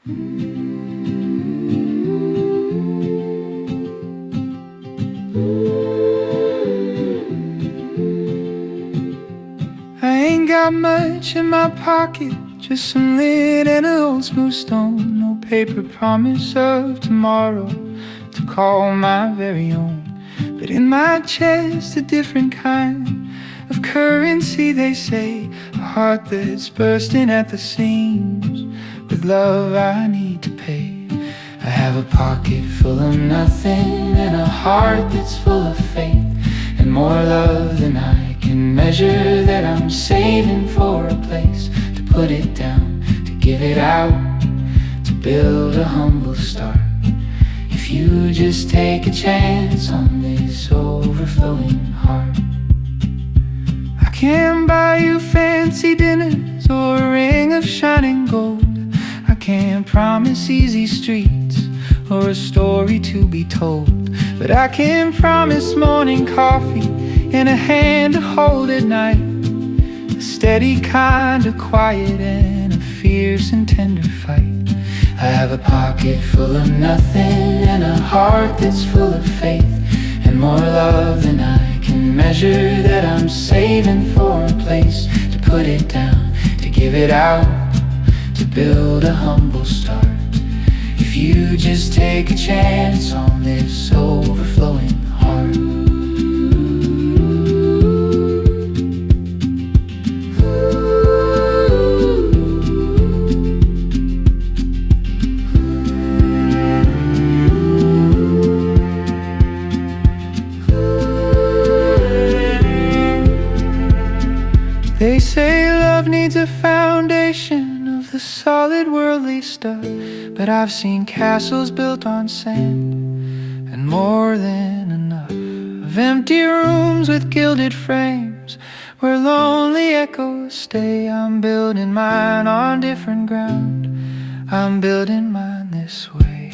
I ain't got much in my pocket, just some lint and an old smooth stone. No paper promise of tomorrow to call my very own. But in my chest, a different kind of currency, they say. A heart that's bursting at the seams with love I need to pay. I have a pocket full of nothing and a heart that's full of faith, and more love than I can measure that I'm saving for a place to put it down, to give it out, to build a humble start. If you just take a chance on this overflowing heart. I can't buy you fancy dinners or a ring of shining gold. I can't promise easy streets or a story to be told, but I can promise morning coffee and a hand to hold at night, a steady kind of quiet and a fierce and tender fight. I have a pocket full of nothing and a heart that's full of faith, and more love than I can measure that I'm saving for a place to put it down, to give it out, to build a humble start. If you just take a chance on this overflowing heart. They say love needs a foundation of the solid worldly stuff, but I've seen castles built on sand and more than enough of empty rooms with gilded frames where lonely echoes stay. I'm building mine on different ground, I'm building mine this way.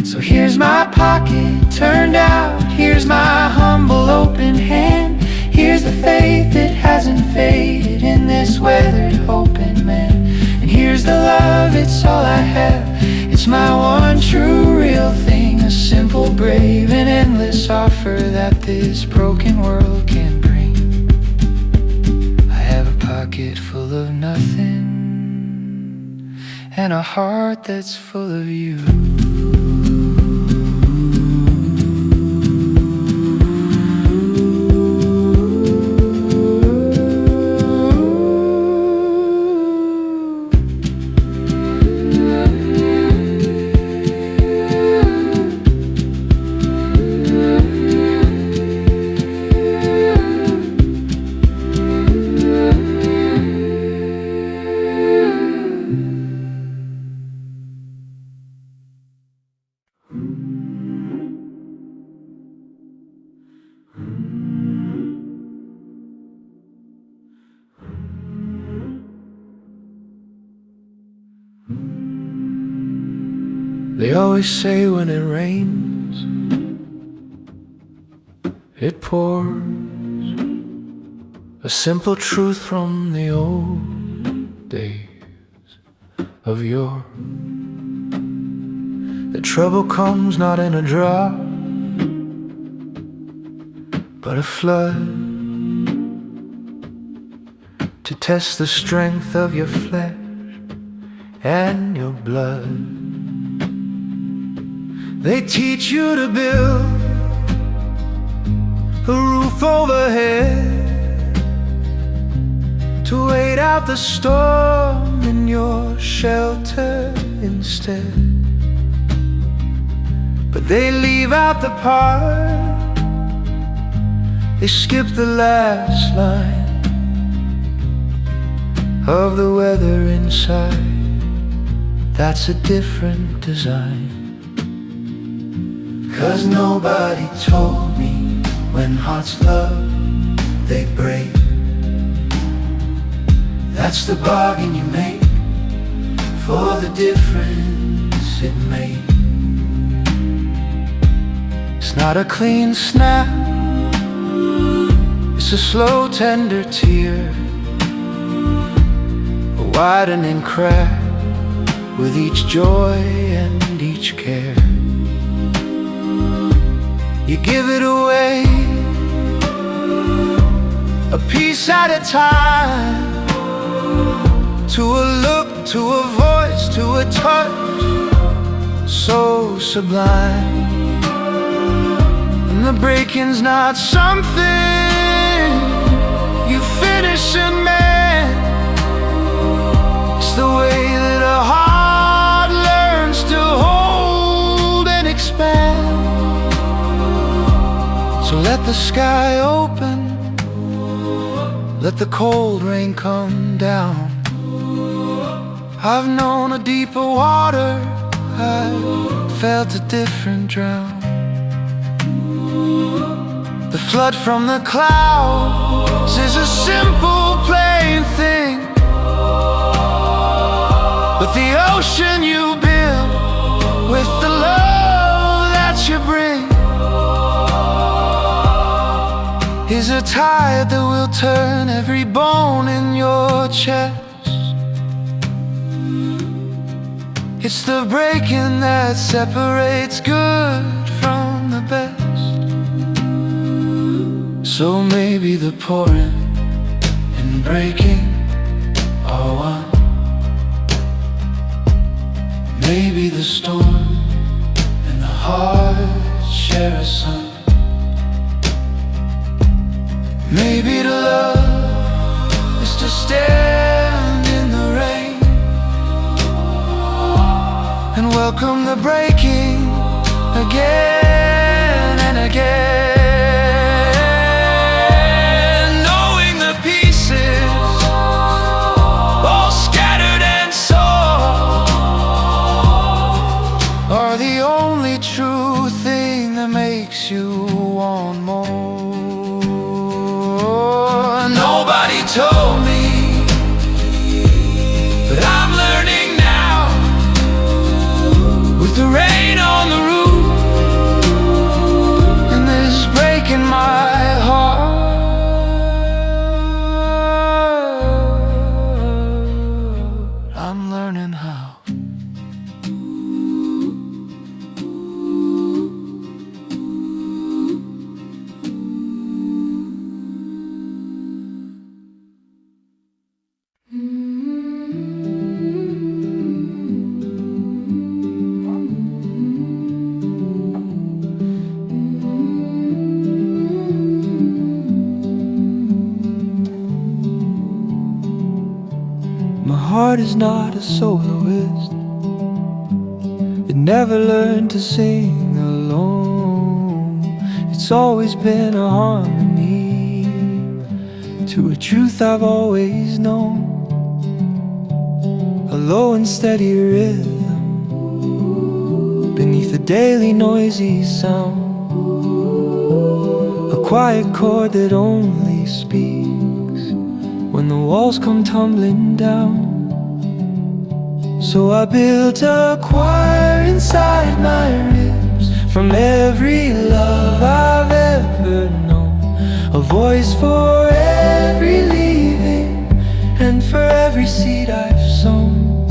So here's my pocket turned out, here's my humble open hand, here's the faith that hasn't faded in this weathered hoping man, and here's the love, it's all I have, it's my one true real thing, a simple, brave and endless offer that this broken world can bring. I have a pocket full of nothing and a heart that's full of you. They always say when it rains, it pours. A simple truth from the old days of yore. The trouble comes not in a drop, but a flood, to test the strength of your flesh and your blood. They teach you to build a roof overhead, to wait out the storm in your shelter instead. But they leave out the part, they skip the last line of the weather inside. That's a different design. 'Cause nobody told me when hearts love, they break. That's the bargain you make for the difference it makes. It's not a clean snap, it's a slow, tender tear, a widening crack with each joy and each care. You give it away, a piece at a time, to a look, to a voice, to a touch so sublime. And the breaking's not something you finish and mend. It's the way that a heart learns to hold and expand. So let the sky open, let the cold rain come down. I've known a deeper water, I've felt a different drown. The flood from the clouds is a simple, plain thing, but the ocean you build with the love that you bring is a tide that will turn every bone in your chest. It's the breaking that separates good from the best. So maybe the pouring and breaking are one. Maybe the storm and the heart share a sun. Maybe to love is to stand in the rain and welcome the breaking again and again, knowing the pieces all scattered and sore are the only true thing that makes you want more. Nobody told me, but I'm learning now. With the rain on the roof and this break in my heart, I'm learning how. My heart is not a soloist. It never learned to sing alone. It's always been a harmony to a truth I've always known. A low and steady rhythm beneath the daily noisy sound. A quiet chord that only speaks when the walls come tumbling down. So I built a choir inside my ribs from every love I've ever known. A voice for every leaving and for every seed I've sown.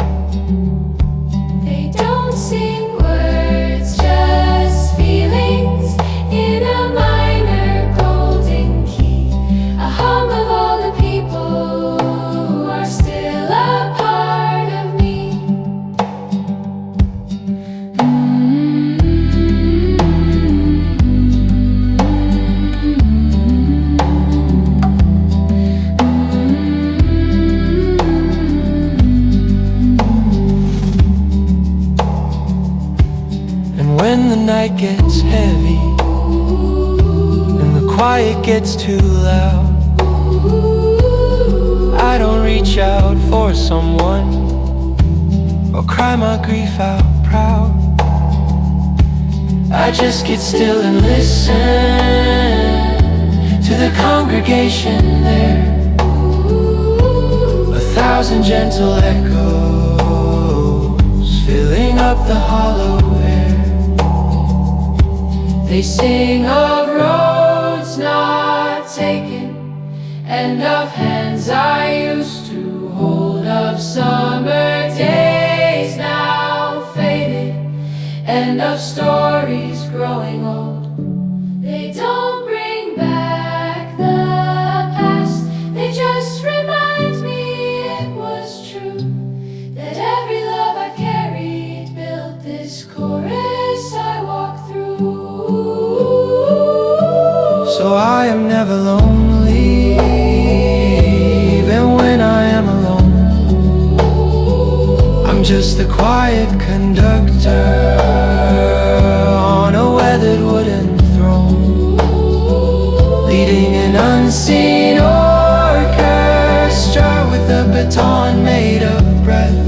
They don't sing words, just feelings in a minor golden key. A hum of all the people who are still a part of me. And when the night gets heavy and the quiet gets too loud, I don't reach out for someone or cry my grief out proud. I just get still and listen to the congregation there. 1,000 gentle echoes filling up the hollow air. They sing of roads not taken and of hands I used to hold, of summer days now end of stories growing old. They don't bring back the past, they just remind me it was true, that every love I've carried built this chorus I walk through. So I am never lonely, even when I am alone. I'm just the quiet conductor on a weathered wooden throne, leading an unseen orchestra with a baton made of breath.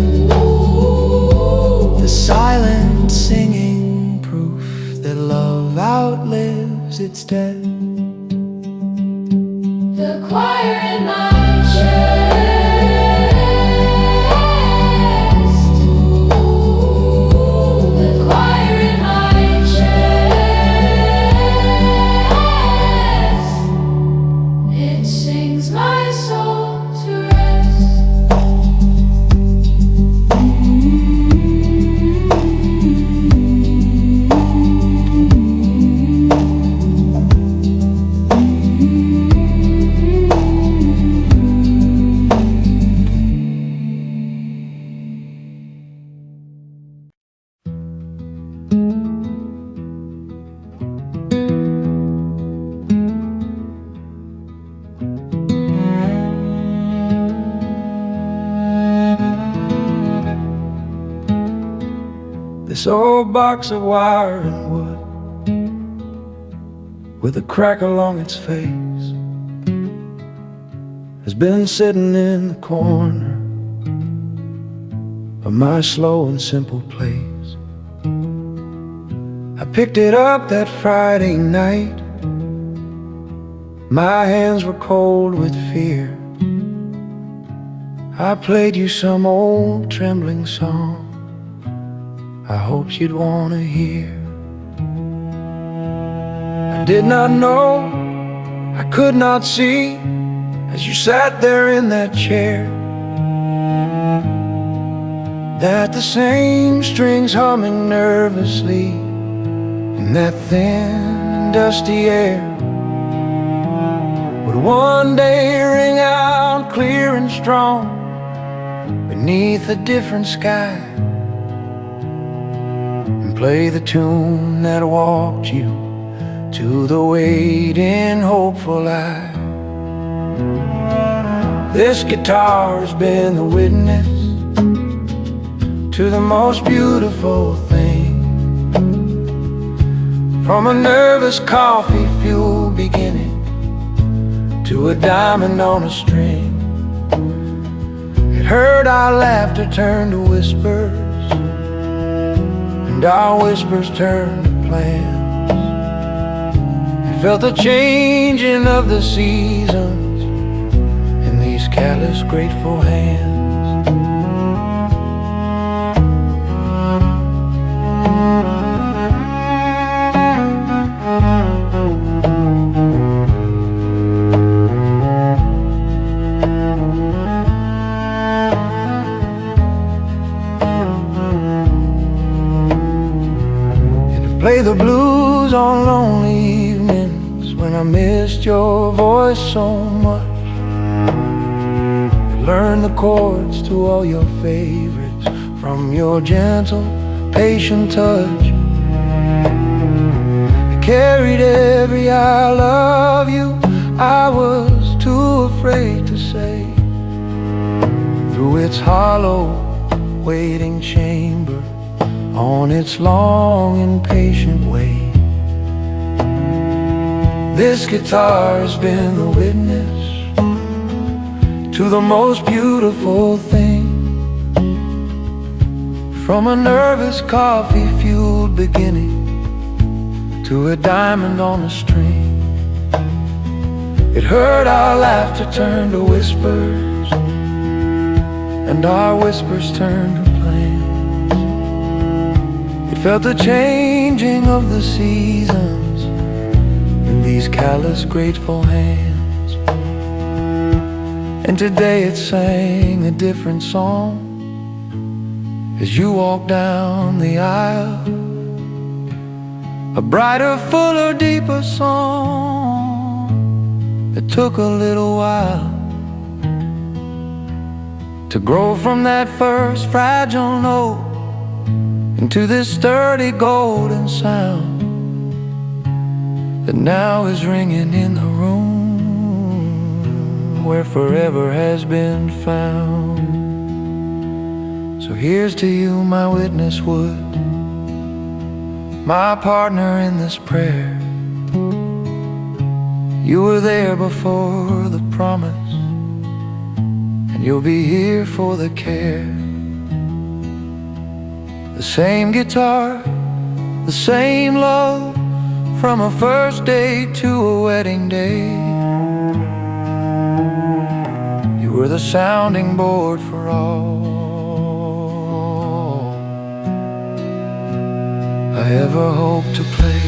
The silent singing proof that love outlives its death. The choir in my chest, the choir in my chest, it sings my soul to rest. This old box of wire and wood with a crack along its face has been sitting in the corner of my slow and simple place. I picked it up that Friday night. My hands were cold with fear. I played you some old trembling song I hoped you'd want to hear. I did not know, I could not see, as you sat there in that chair, that the same strings humming nervously in that thin and dusty air would one day ring out clear and strong beneath a different sky, play the tune that walked you to the waiting, hopeful eye. This guitar has been the witness to the most beautiful thing, from a nervous coffee-fueled beginning to a diamond on a string. It heard our laughter turn to whispers, and our whispers turned to plans. It felt the changing of the seasons in these callous, grateful hands. Play the blues on lonely evenings when I missed your voice so much. You learned the chords to all your favorites from your gentle, patient touch. You carried every I love you I was too afraid to say through its hollow, waiting chamber on its long, impatient way. This guitar has been the witness to the most beautiful thing, from a nervous coffee-fueled beginning to a diamond on a string. It heard our laughter turn to whispers, and our whispers turned to plans. Felt the changing of the seasons in these callous, grateful hands. And today it sang a different song as you walked down the aisle a brighter, fuller, deeper song. It took a little while to grow from that first fragile note into this sturdy golden sound that now is ringing in the room where forever has been found. So here's to you, my witness wood, my partner in this prayer. You were there before the promise, and you'll be here for the care. The same guitar, the same love, from a first date to a wedding day. You were the sounding board for all I ever hope to play.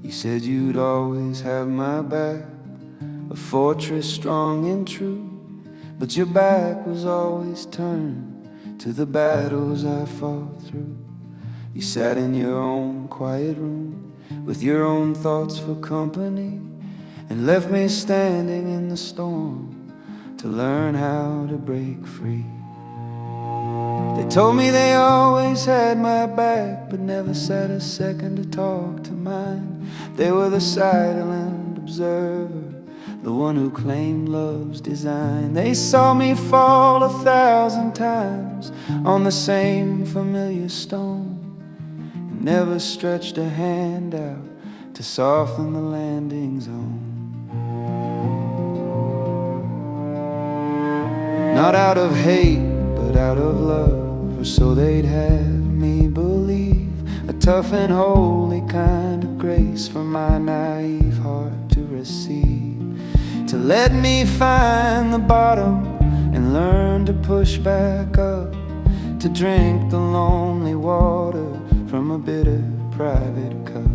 You said you'd always have my back, a fortress strong and true. But your back was always turned to the battles I fought through. You sat in your own quiet room with your own thoughts for company, and left me standing in the storm to learn how to break free. They told me they always had my back, but never sat a second to talk to mine. They were the silent observer, the one who claimed love's design. They saw me fall 1,000 times on the same familiar stone, and never stretched a hand out to soften the landing zone. Not out of hate, but out of love, or so they'd have me believe. A tough and holy kind of grace for my naive heart to receive, to let me find the bottom and learn to push back up, to drink the lonely water from a bitter private cup.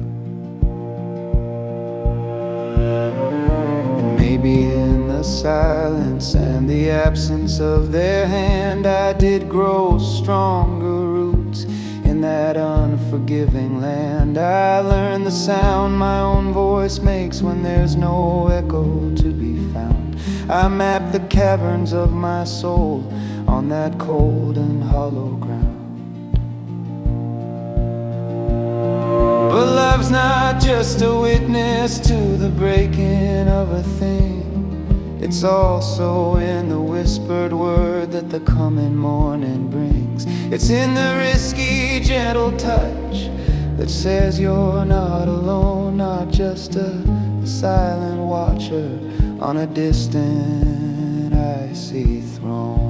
And maybe in the silence and the absence of their hand, I did grow stronger roots in that unforgiving land. I learned the sound my own voice makes when there's no echo to be found. I mapped the caverns of my soul on that cold and hollow ground. But love's not just a witness to the breaking of a thing. It's also in the whispered word that the coming morning brings. It's in the risky, gentle touch that says you're not alone, not just a silent watcher on a distant icy throne.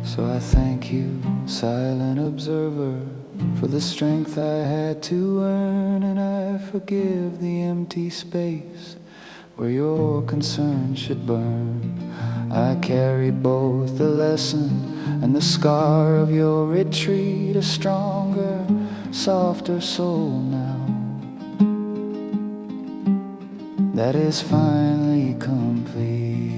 So I thank you, silent observer, for the strength I had to earn, and I forgive the empty space where your concern should burn. I carried both the lesson and the scar of your retreat, a stronger, softer soul now that is finally complete.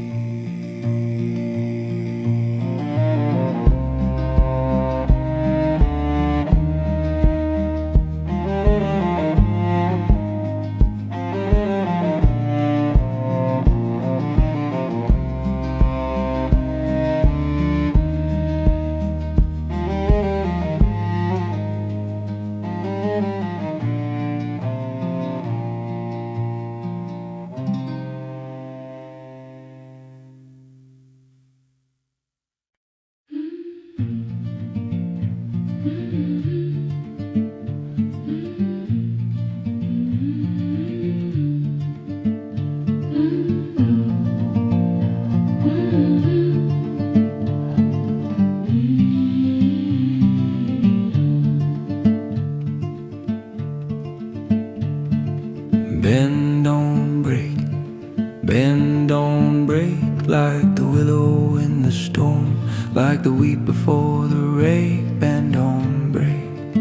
Bend, don't break, like the willow in the storm, like the wheat before the rake. Bend, don't break.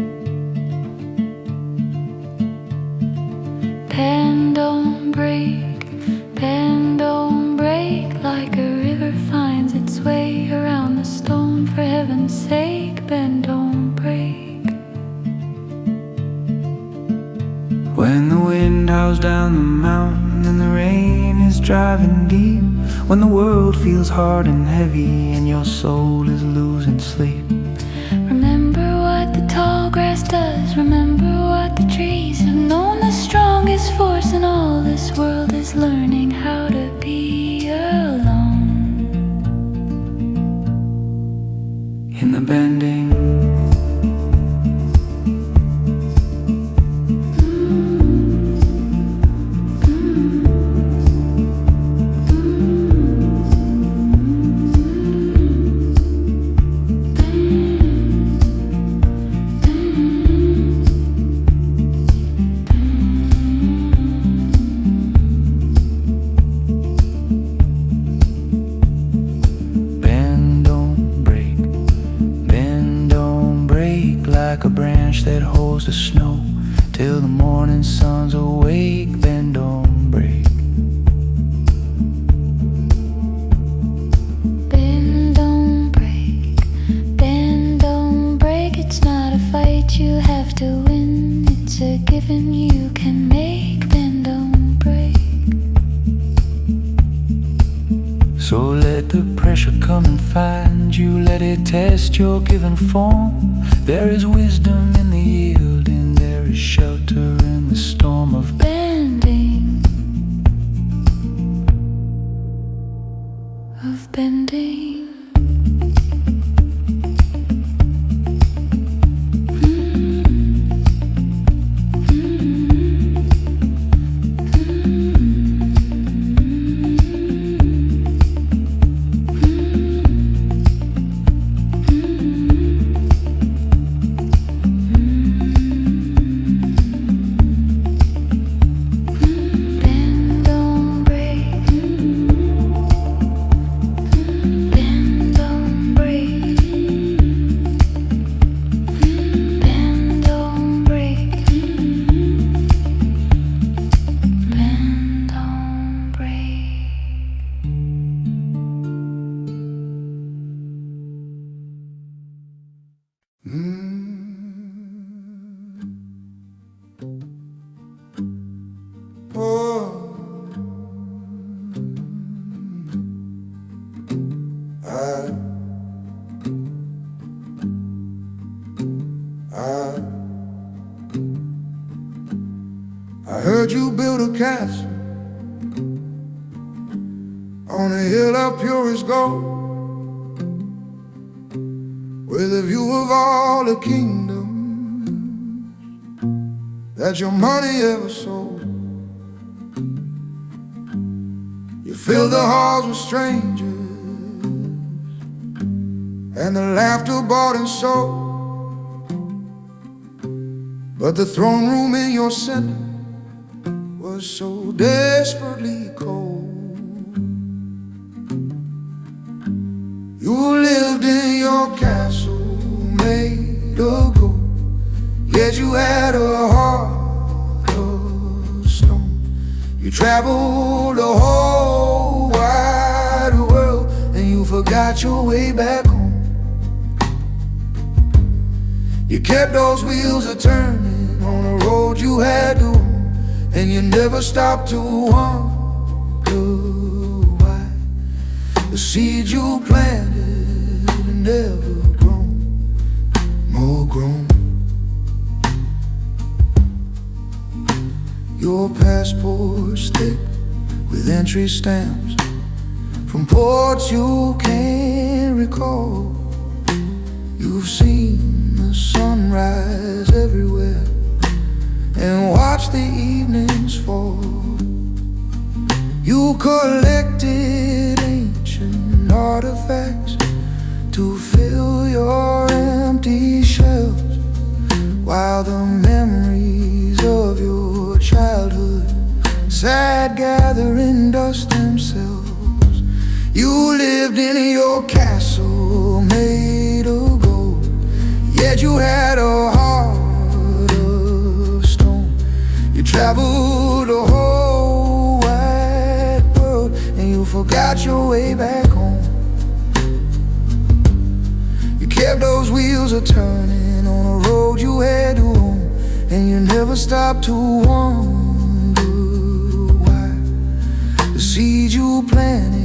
Bend, don't break, bend, don't break, like a river finds its way around the stone. For heaven's sake, bend, don't break. When the wind howls down the mountain and the rain is driving deep, when the world feels hard and heavy and your soul is losing sleep, Remember what the tall grass does, remember what the trees have known. The strongest force in all this world is learning how to be alone. in the bending. Like a branch that holds the snow till the morning sun's awake. Bend, don't break. Bend, don't break, bend, don't break. It's not a fight you have to win, it's a given you can make. Bend, don't break. So let the pressure come and find you, let it test your given form. There is wisdom in the yielding, there is shelter in the storm of Bending, of bending. I heard you build a castle on a hill of purest gold, with a view of all the kingdoms that your money ever sold. You filled the halls with strangers and the laughter bought and sold, but the throne room in your center was so desperately cold. You lived in your castle made of gold, yet you had a heart of stone. You traveled the whole wide world and you forgot your way back home. You kept those wheels a-turning on a road you had to own, and you never stopped to wonder why the seeds you planted never grown, more grown. Your passport's thick with entry stamps from ports you can't recall. You've seen the sunrise everywhere and watch the evenings fall. You collected ancient artifacts to fill your empty shelves, while the memories of your childhood sat gathering dust and lived in your castle made of gold, yet you had a heart of stone. You traveled the whole wide world, and you forgot your way back home. You kept those wheels a-turning on a road you had to own, and you never stopped to wonder why the seeds you planted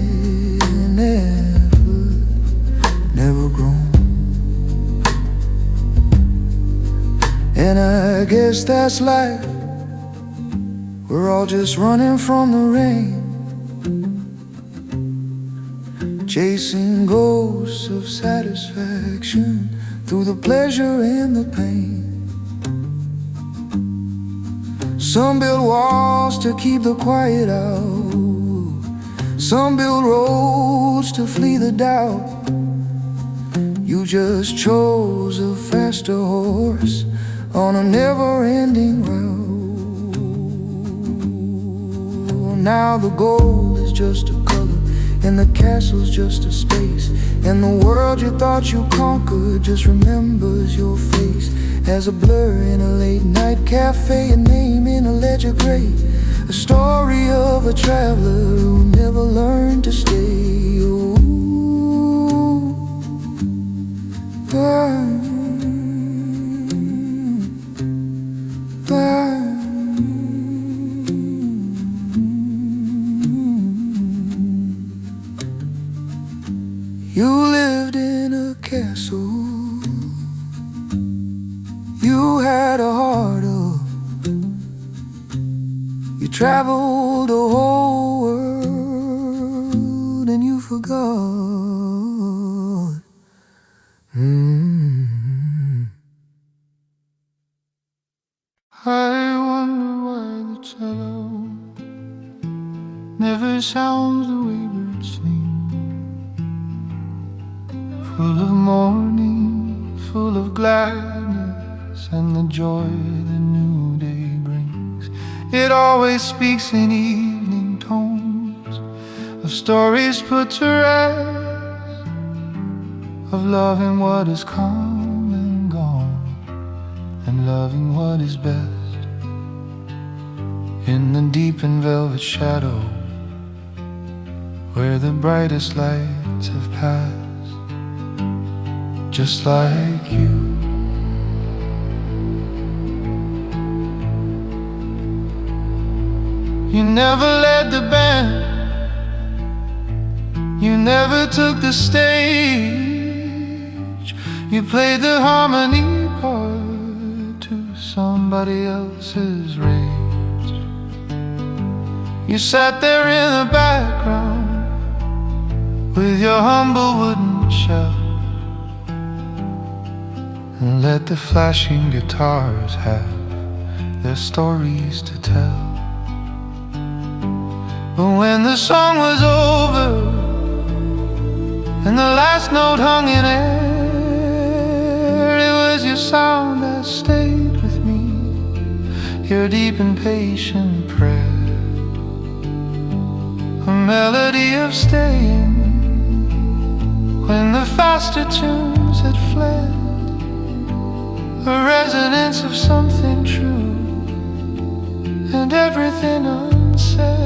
never grown. And I guess that's life. We're all just running from the rain, chasing ghosts of satisfaction through the pleasure and the pain. Some build walls to keep the quiet out, some build roads to flee the doubt. You just chose a faster horse on a never-ending route. Now the goal is just a color, and the castle's just a space, and the world you thought you conquered just remembers your face as a blur in a late-night cafe, a name in a ledger gray, a story of a traveler who never learned to stay. Ooh, You lived in a castle, you had a heart of, you traveled the whole world, and you forgot. I wonder why the cello never sounds the way birds sing, full of morning, full of gladness and the joy the new day brings. It always speaks in evening tones of stories put to rest, of loving what has come and gone, and loving what is best. In the deep and velvet shadow, where the brightest lights have passed, just like you. You never led the band, you never took the stage. You played the harmony part to somebody else's rage. You sat there in the background with your humble wooden shell, and let the flashing guitars have their stories to tell. But when the song was over and the last note hung in air, it was your sound that stayed with me, your deep and patient prayer, a melody of staying when the faster tunes had fled, a resonance of something true and everything unsaid.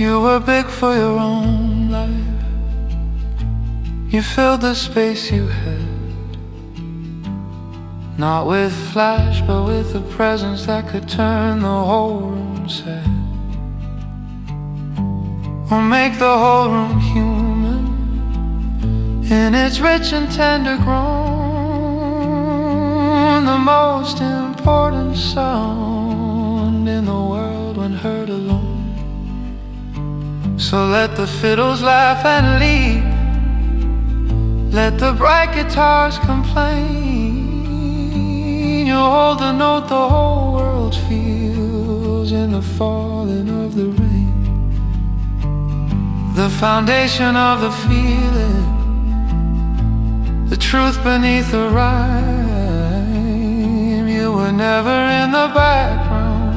You were big for your own life, you filled the space you had, not with flash but with a presence that could turn the whole room sad, or make the whole room human in its rich and tender groan, the most important sound in the world when heard alone. So let the fiddles laugh and leap, let the bright guitars complain. You hold a note the whole world feels in the falling of the rain. The foundation of the feeling, the truth beneath the rhyme. You were never in the background,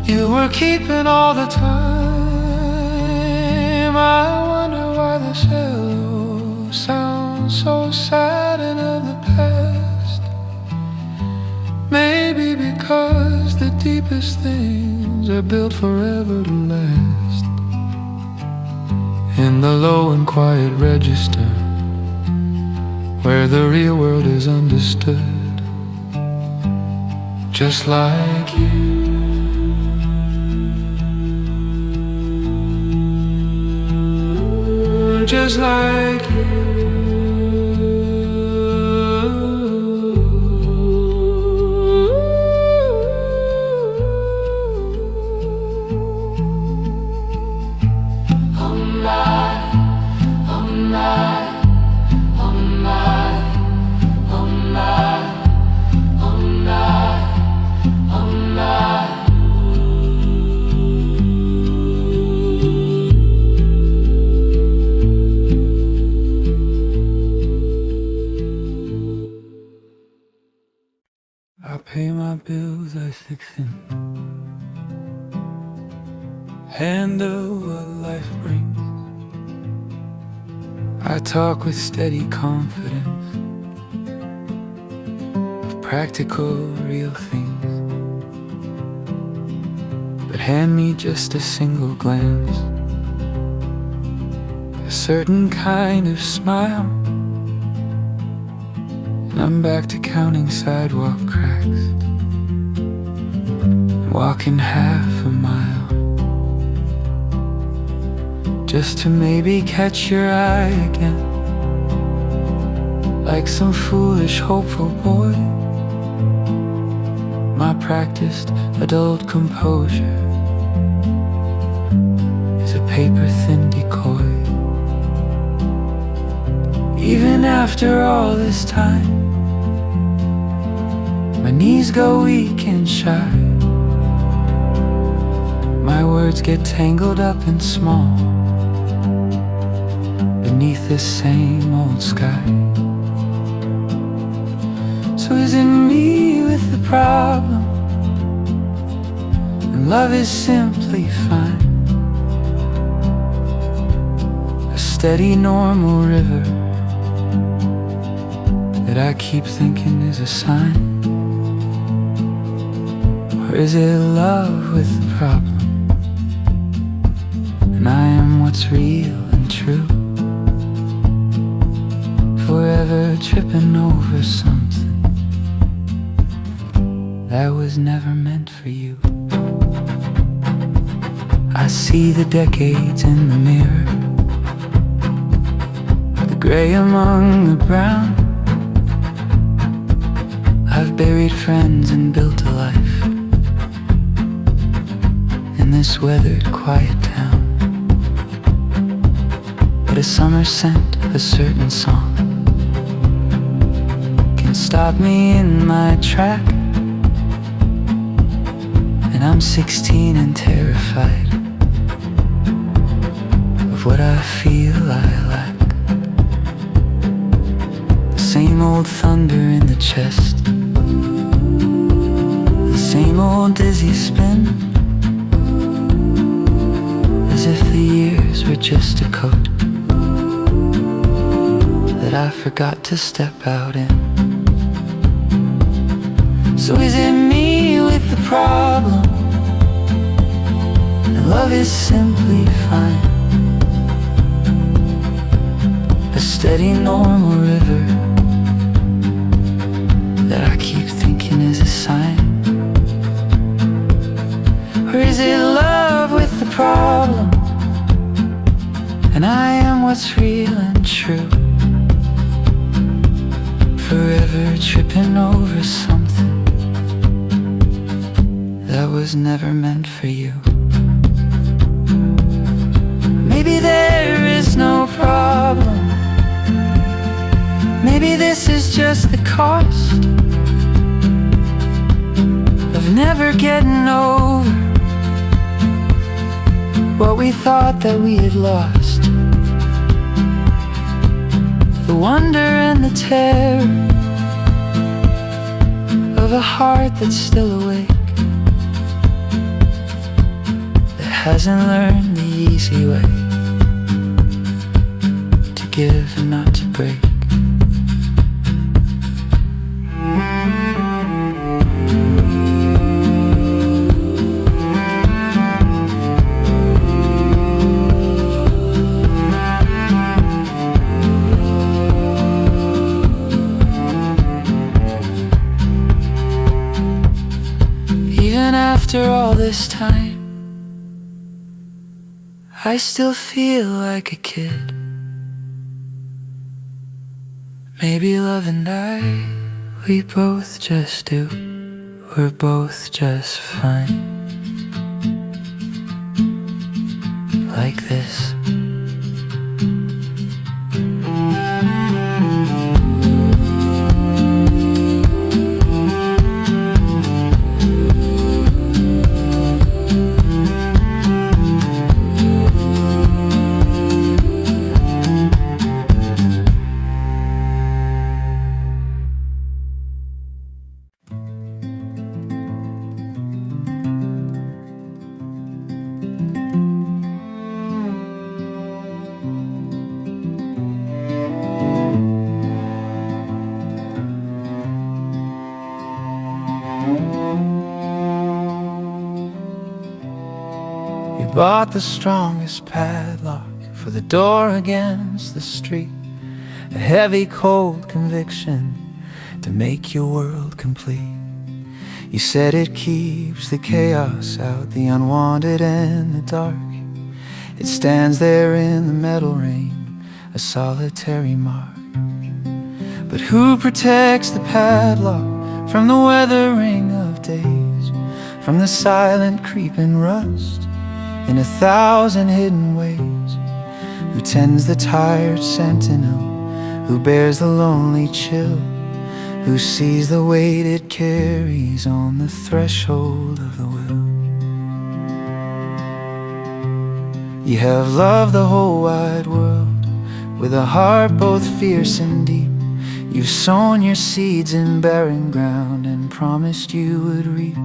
you were keeping all the time. I wonder why the cello sounds so sad and of the past. Maybe because the deepest things are built forever to last. In the low and quiet register, where the real world is understood, just like you. Just like you. Oh my, oh my, oh my, oh my, oh my, oh my. I pay my bills, I fix them, handle what life brings. I talk with steady confidence of practical, real things. But hand me just a single glance, a certain kind of smile, and I'm back to counting sidewalk cracks and walking half a mile, just to maybe catch your eye again, like some foolish, hopeful boy. My practiced adult composure is a paper-thin decoy. Even after all this time, my knees go weak and shy. My words get tangled up and small beneath this same old sky. So is it me with the problem, and love is simply fine? A steady, normal river that I keep thinking is a sign? Or is it love with the problem, and I am what's real and true, forever tripping over something that was never meant for you? I see the decades in the mirror, the gray among the brown. I've buried friends and built a life in this weathered, quiet town. But a summer scent, a certain song, can stop me in my track. And I'm 16 and terrified of what I feel I lack. The same old thunder in the chest, the same old dizzy spin, as if the years were just a coat that I forgot to step out in. So is it me with the problem, and love is simply fine? A steady, normal river that I keep thinking is a sign? Or is it love with the problem, and I am what's real and true, forever tripping over something that was never meant for you? it's just the cost of never getting over what we thought that we had lost. The wonder and the terror of a heart that's still awake, that hasn't learned the easy way to give and not to break. Even after all this time, I still feel like a kid. Maybe love and I, we both just do. We're both just fine. Like this. You bought the strongest padlock for the door against the street, a heavy cold conviction to make your world complete. You said it keeps the chaos out, the unwanted and the dark. It stands there in the metal rain, a solitary mark. But who protects the padlock from the weathering of days, from the silent creeping rust in 1,000 hidden ways? Who tends the tired sentinel, who bears the lonely chill, who sees the weight it carries on the threshold of the will? You have loved the whole wide world with a heart both fierce and deep. You've sown your seeds in barren ground and promised you would reap.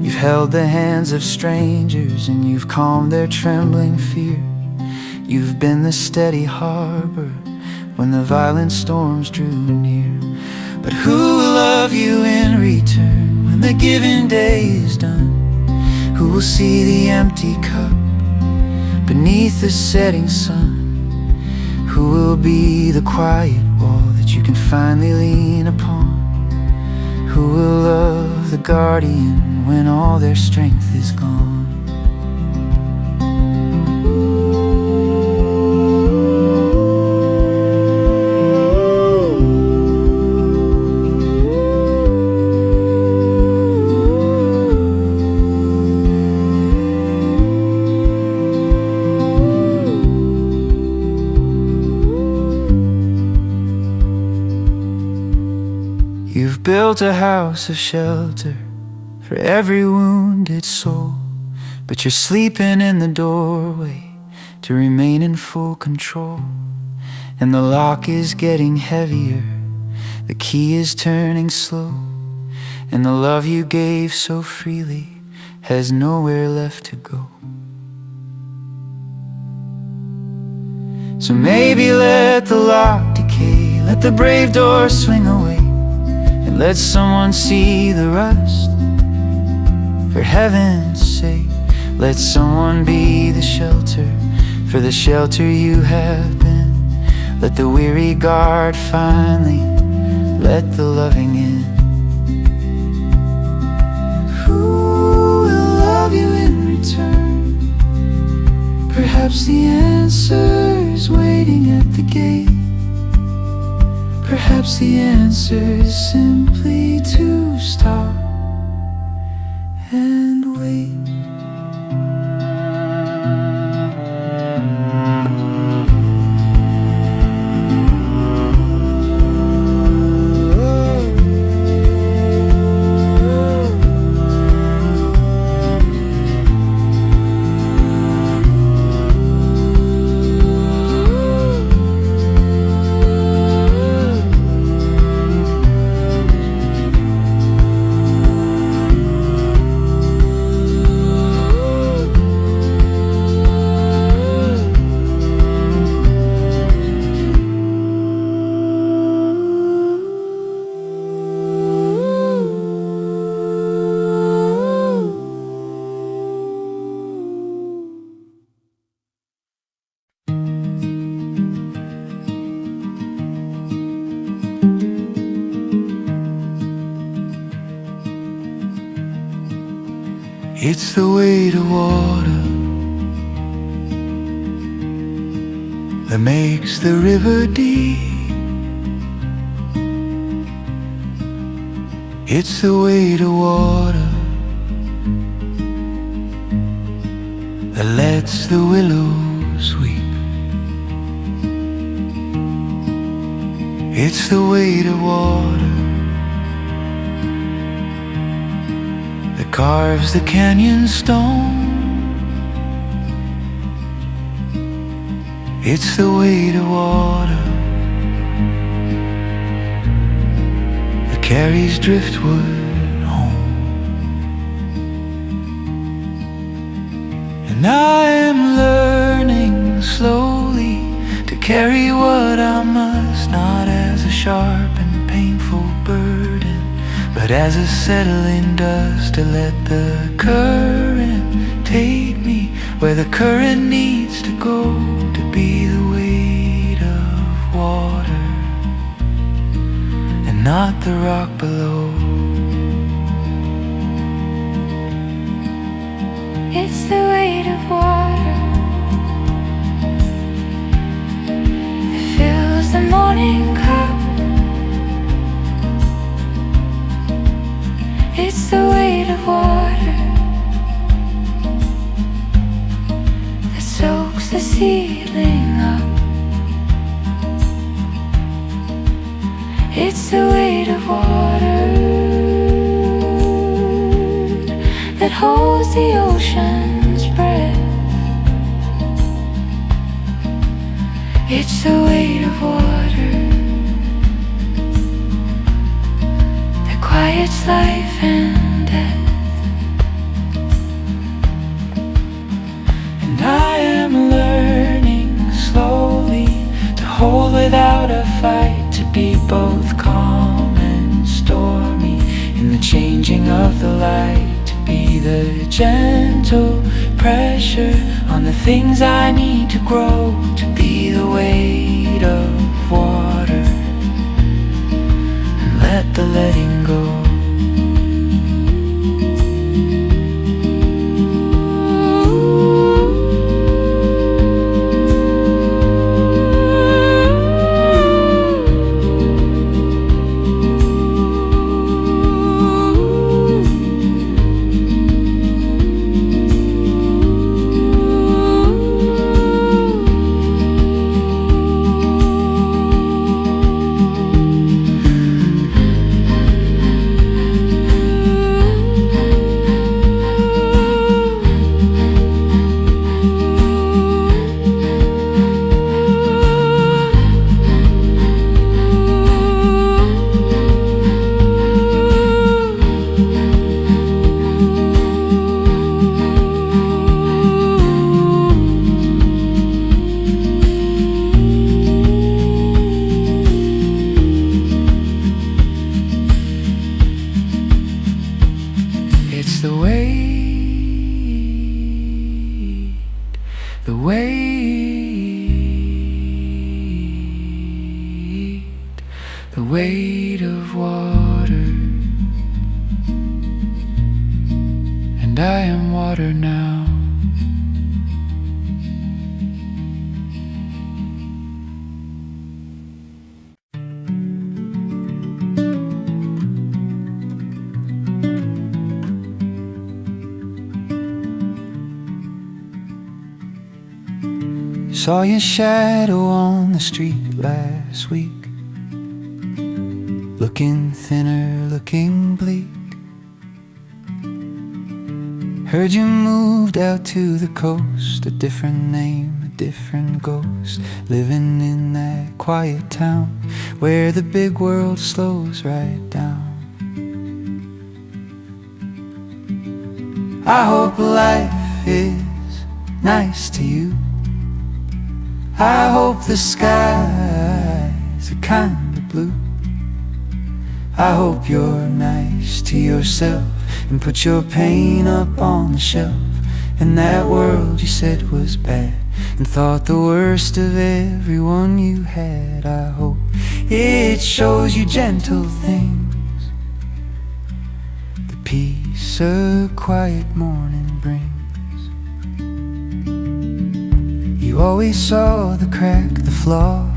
You've held the hands of strangers and you've calmed their trembling fear. You've been the steady harbor when the violent storms drew near. But who will love you in return when the giving day is done? Who will see the empty cup beneath the setting sun? Who will be the quiet wall that you can finally lean upon? Who will love the guardian when all their strength is gone? You've built a house of shelter for every wounded soul, but you're sleeping in the doorway to remain in full control. And the lock is getting heavier, the key is turning slow, and the love you gave so freely has nowhere left to go. So maybe let the lock decay, let the brave door swing away, and let someone see the rust. For heaven's sake, let someone be the shelter, for the shelter you have been. Let the weary guard finally let the loving in. Who will love you in return? Perhaps the answer is waiting at the gate. Perhaps the answer is simply to stop and wait. It's the weight of water that makes the river deep. It's the weight of water that lets the willows weep. It's the weight of water that carves the canyon stone. It's the weight of water that carries driftwood home. And I am learning slowly to carry what I must, not as a sharp and painful burden, but as a settling dust, to let the current take me where the current needs to go, to be the weight of water and not the rock below. It's the weight of water that fills the morning cup. It's the weight of water that soaks the seedling up. It's the weight of water that holds the ocean's breath. It's the weight of water that quiets life and death. And I am learning slowly to hold without a fight, to be both calm and stormy in the changing of the light, to be the gentle pressure on the things I need to grow, to be the weight of water and let the letting go. It's the weight, the weight, the weight of water. And I am water now. Saw your shadow on the street last week, looking thinner, looking bleak. Heard you moved out to the coast, a different name, a different ghost, living in that quiet town where the big world slows right down. I hope life is nice to you. I hope the skies are kind of blue. I hope you're nice to yourself and put your pain up on the shelf. And that world you said was bad and thought the worst of everyone you had, I hope it shows you gentle things, the peace peace a quiet morning brings. You always saw the crack, the flaw,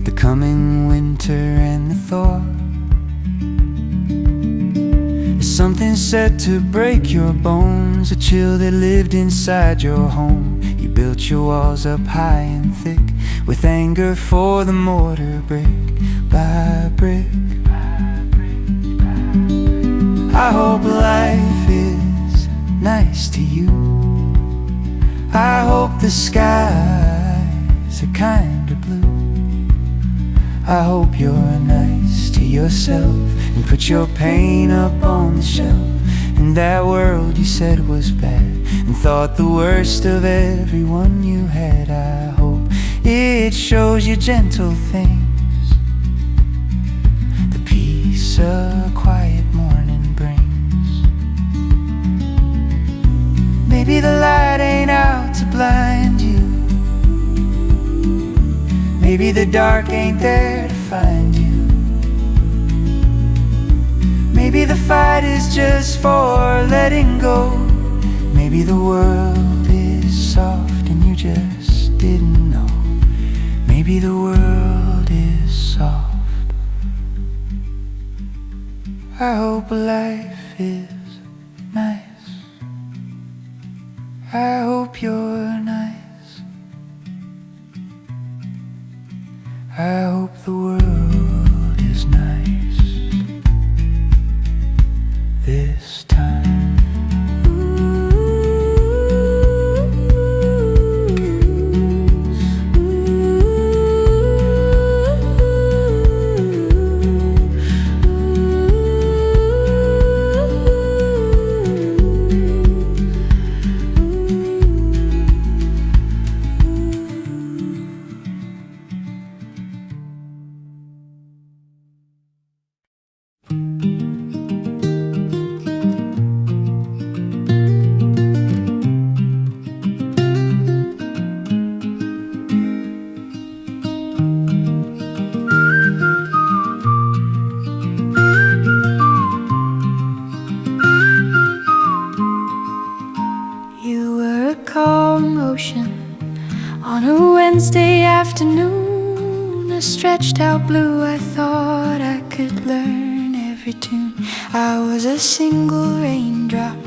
the coming winter and the thaw. Something set to break your bones, a chill that lived inside your home. You built your walls up high and thick, with anger for the mortar, brick by brick. I hope life is nice to you. I hope the skies are kinda blue. I hope you're nice to yourself and put your pain up on the shelf. And that world you said was bad and thought the worst of everyone you had, I hope it shows you gentle things, the peace a quiet morning brings. Maybe the light ain't out to blind you, maybe the dark ain't there to find you. Maybe the fight is just for letting go. Maybe the world is soft and you just didn't know. Maybe the world is soft. I hope life is nice. I hope you're nice. I hope the world is nice this time. On a Wednesday afternoon, a stretched out blue, I thought I could learn every tune. I was a single raindrop,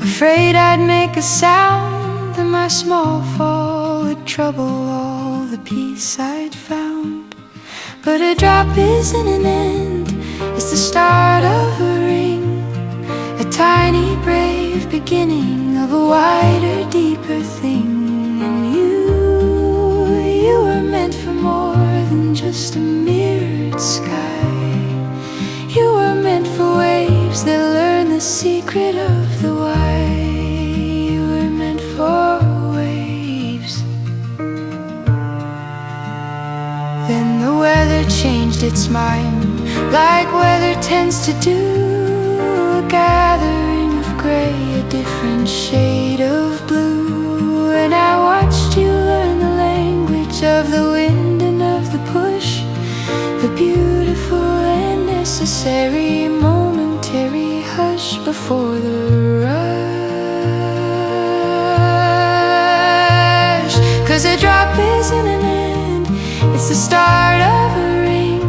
afraid I'd make a sound, that my small fall would trouble all the peace I'd found. But a drop isn't an end, it's the start of a ring, a tiny brave beginning of a wider, deeper thing. And you were meant for more than just a mirrored sky. You were meant for waves that learn the secret of the why. You were meant for waves. Then the weather changed its mind, like weather tends to do, a gathering of gray, a different shade of blue. And I watched you learn the language of the wind and of the push, the beautiful and necessary momentary hush before the rush. 'Cause a drop isn't an end, it's the start of a ring,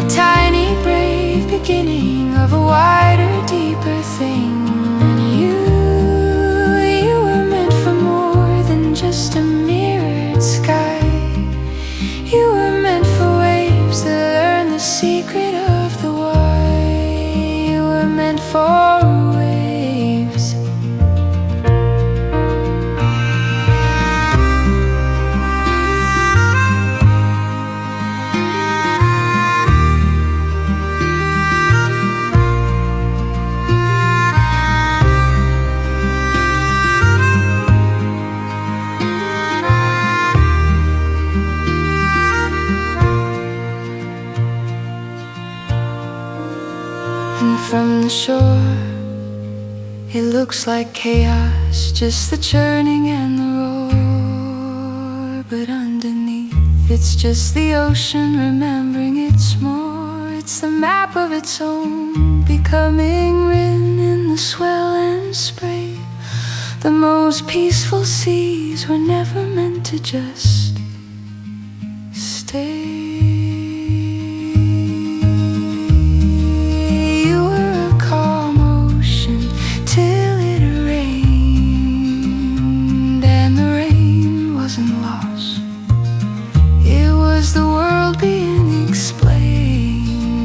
a tiny brave beginning of a wider, deeper thing. And you were meant for more than just a mirrored sky. You were meant for waves that learn the secret of the why. You were meant for waves. And from the shore, it looks like chaos, just the churning and the roar. But underneath, it's just the ocean remembering it's more. It's a map of its own, becoming written in the swell and spray. The most peaceful seas were never meant to just stay. You were a calm ocean till it rained, and the rain wasn't lost. It was the world being explained.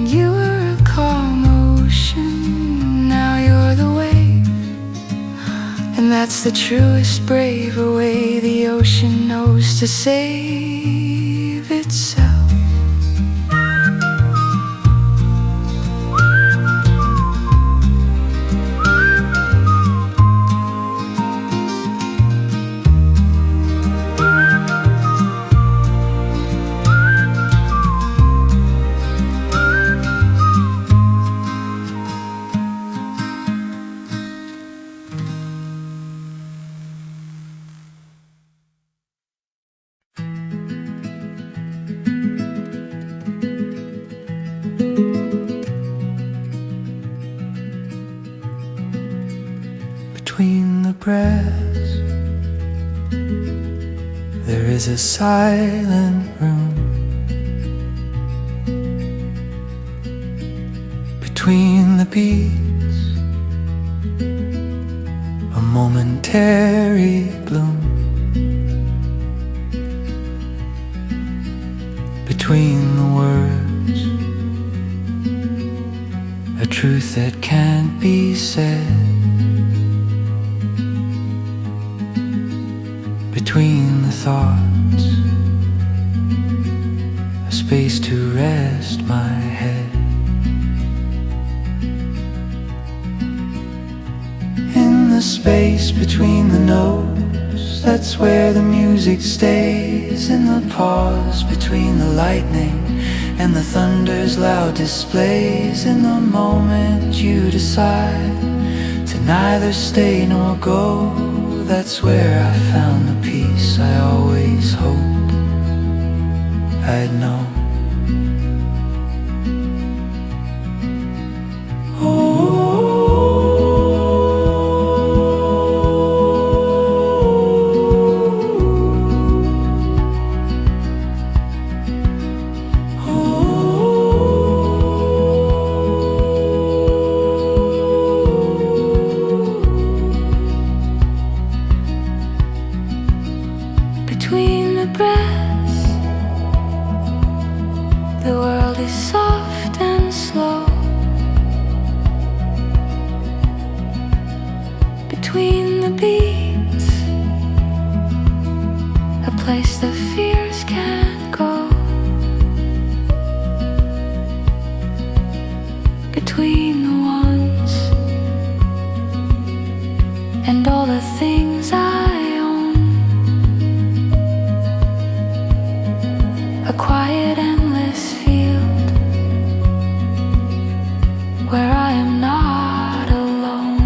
You were a calm ocean, now you're the wave. And that's the truest, braver way the ocean knows to save itself. Between the breaths, there is a silent room. Between the beats, a momentary bloom. Between the words, a truth that can't be said. Between the thoughts, a space to rest my head. In the space between the notes, that's where the music stays. In the pause between the lightning and the thunder's loud displays. In the moment you decide to neither stay nor go, that's where I found the peace I always hoped I'd know. Between the breaths, the world is soft and slow. Between the beats, a place the fears can't go. Between the ones and all the things I own, a quiet, endless field where I am not alone.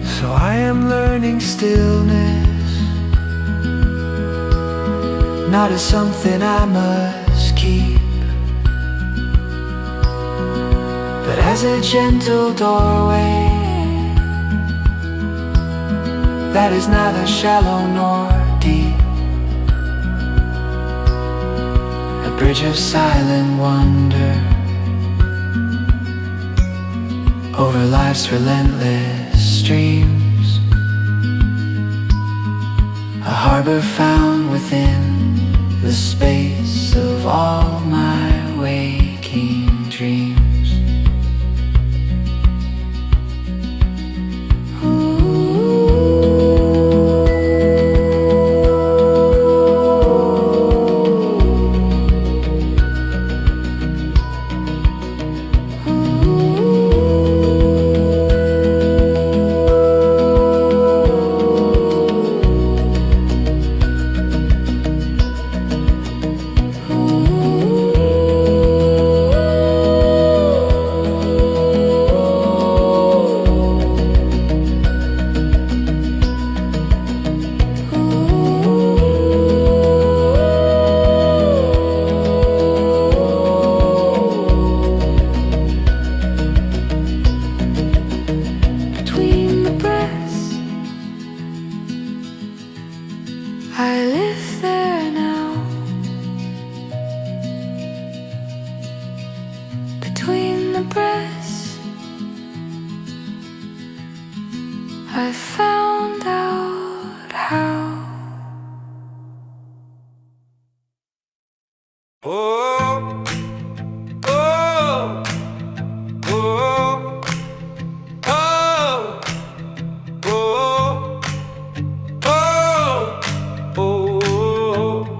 So I am learning stillness, not as something I must keep, but as a gentle doorway that is neither shallow nor deep. A bridge of silent wonder over life's relentless streams, a harbor found within the space of all my waking dreams. I found out how. Oh, oh, oh, oh, oh, oh, oh.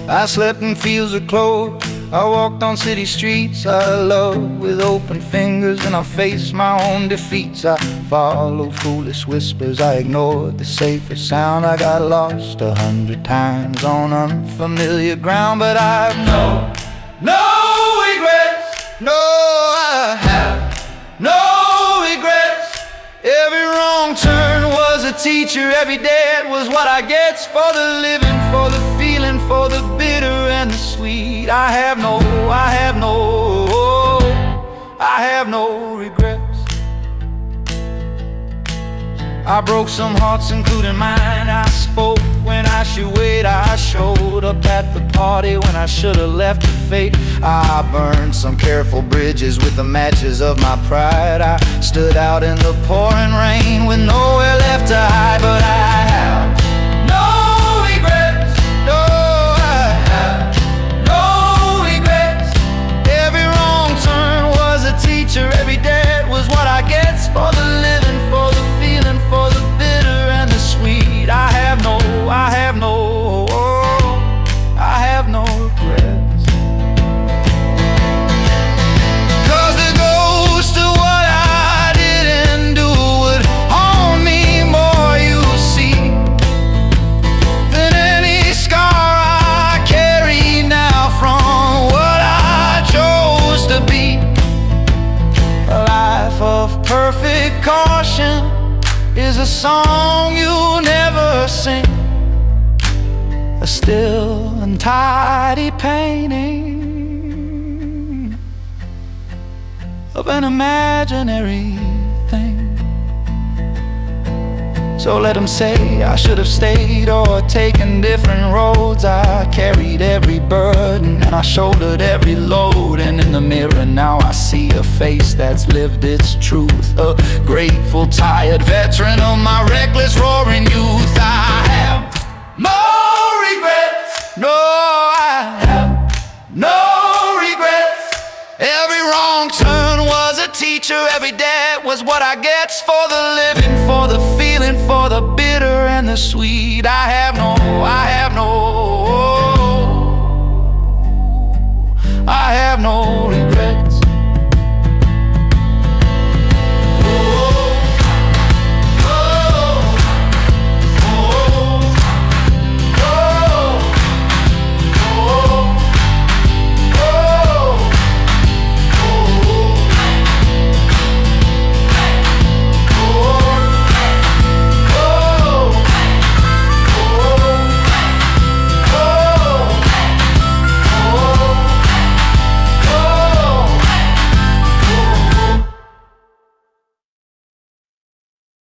I slept in fields of clover, I walked on city streets I loved with open fingers, and I faced my own defeats. I followed foolish whispers, I ignored the safer sound. I got lost 100 times on unfamiliar ground, but I've no regrets. No, I have no regrets. Every wrong turn was a teacher, every debt was what I get for the living, for the feeling, for the bitter and the sweet. I have no regrets. I broke some hearts, including mine. I spoke when I should wait. I showed up at the party when I should have left to fate. I burned some careful bridges with the matches of my pride. I stood out in the pouring rain with nowhere left to hide. But I have no regrets. No, I have no regrets. Every wrong turn was a teacher, every debt was what I get for the living, for the feeling, for the bitter and the sweet. I have no regrets. 'Cause the ghost of what I didn't do would haunt me more, you see, than any scar I carry now from what I chose to be. A life of perfect caution is a song you never sing, a still and tidy painting of an imaginary thing. So let them say I should have stayed or taken different roads. I carried every burden and I shouldered every load, and in the mirror now I see a face that's lived its truth, a grateful, tired veteran of my reckless, roaring youth. I have more regrets. No, I have no regrets. Every wrong turn was a teacher, every debt was what I get for the living, for the feeling, for the bitter and the sweet. I have